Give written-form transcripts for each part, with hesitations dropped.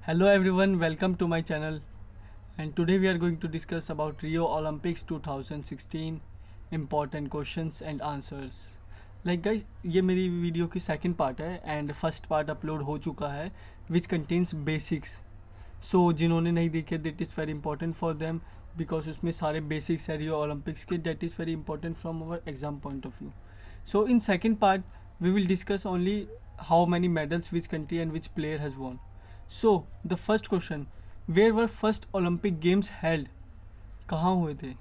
Hello everyone, welcome to my channel, and today we are going to discuss about Rio Olympics 2016 important questions and answers. Like guys, ये मेरी video की second part है and first part upload हो चुका है which contains basics. सो जिन्होंने नहीं देखे that is very important for them because उसमें सारे बेसिक्स है रियो ओलंपिक्स के. That is very important from our exam point of view. So in second part we will discuss only how many medals which country and which player has won. So the first question, where were first Olympic games held? कहाँ हुए थे?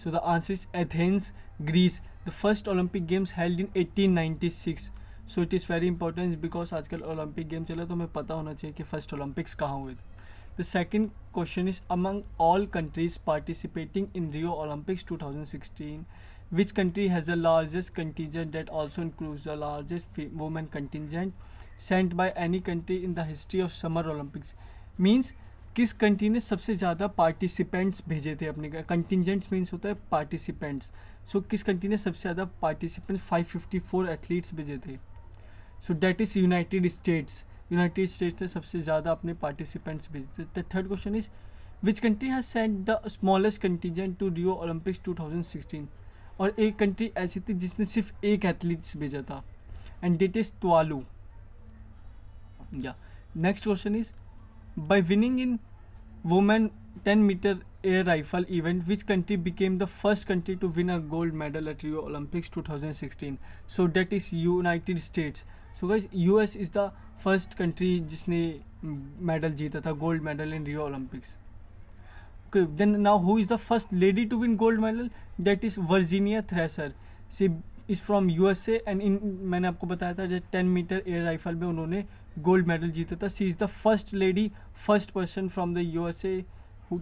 So the answer is Athens, Greece. The first Olympic games held in 1896. So it is very important because आजकल Olympic game चला तो हमें पता होना चाहिए कि first Olympics कहाँ हुए थे. The second question is, among all countries participating in Rio Olympics 2016, which country has the largest contingent that also includes the largest women contingent sent by any country in the history of Summer Olympics? Means किस country ने सबसे ज़्यादा participants भेजे थे अपने. Contingents means होता है participants. सो किस कंट्री ने सबसे ज़्यादा पार्टिसिपेंट्स 554 एथलीट्स भेजे थे. So that is United States. United States ने सबसे ज़्यादा अपने पार्टिसिपेंट्स भेजे थे. The third question is, which country has sent the smallest contingent to Rio Olympics 2016. और एक कंट्री ऐसी थी जिसने सिर्फ एक एथलीट्स भेजा था एंड डेट इज तुवालू. या next question is, by winning in women 10 metre air rifle event which country became the first country to win a gold medal at Rio Olympics 2016. So that is United States. So guys, US is the first country जिसने मेडल जीता था, gold medal in Rio Olympics. Okay, then now who is the first lady to win gold medal? That is Virginia Thresher. She is from USA and मैंने आपको बताया था जब 10 metre air rifle में उन्होंने गोल्ड मेडल जीता था. She is the first lady, first person from the USA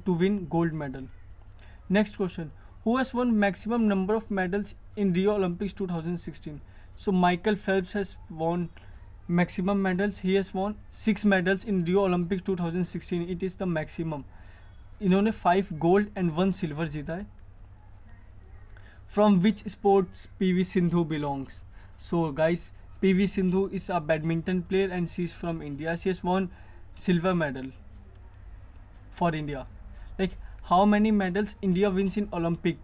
to win gold medal. Next question, who has won maximum number of medals in Rio Olympics 2016. So Michael Phelps has won maximum medals. He has won 6 medals in Rio Olympics 2016. It is the maximum. इन्होंने 5 gold and 1 silver जीता है. From which sports PV Sindhu belongs. So guys, PV Sindhu is a badminton player and she is from India. She has won silver medal for India. Like how many medals India wins in Olympic.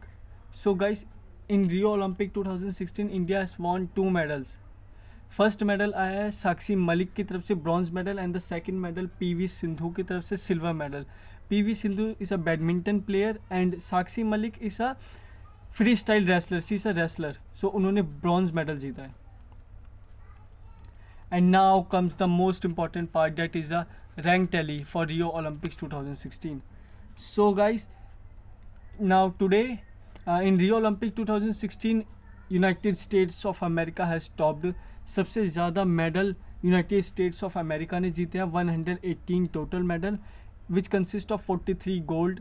So guys, in Rio Olympic 2016 India has won 2 medals. First medal आया है साक्षी मलिक की तरफ से bronze medal and the second medal PV Sindhu की तरफ से silver medal. PV Sindhu is a badminton player and Sakshi Malik is a freestyle wrestler. She is a wrestler. So उन्होंने bronze medal जीता है. And now comes the most important part, that is the rank tally for Rio Olympics 2016. So guys, now today in Rio Olympic 2016 United States of America has topped. सबसे ज़्यादा medal United States of America ने जीते हैं, 118 total medal which consist of 43 gold,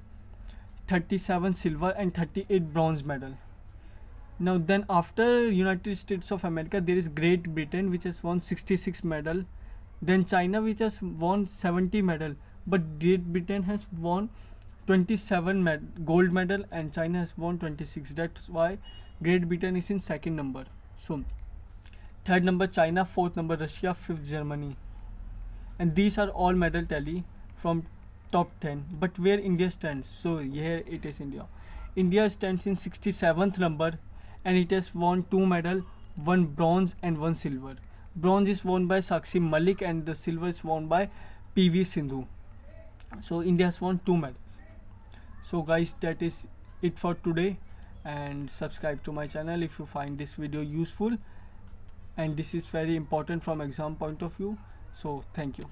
37 silver and 38 bronze medal. Now then after United States of America there is Great Britain which has won 66 medal, then China which has won 70 medal, but Great Britain has won 27 gold medal and China has won 26. That's why Great Britain is in second number. So third number China, fourth number Russia, fifth Germany, and these are all medal tally from top 10. But where India stands? So here it is India. India stands in 67th number and it has won 2 medal, 1 bronze and 1 silver. Bronze is won by Sakshi Malik and the silver is won by PV Sindhu. So India has won 2 medals. So guys, that is it for today, and subscribe to my channel if you find this video useful, and this is very important from exam point of view. So thank you.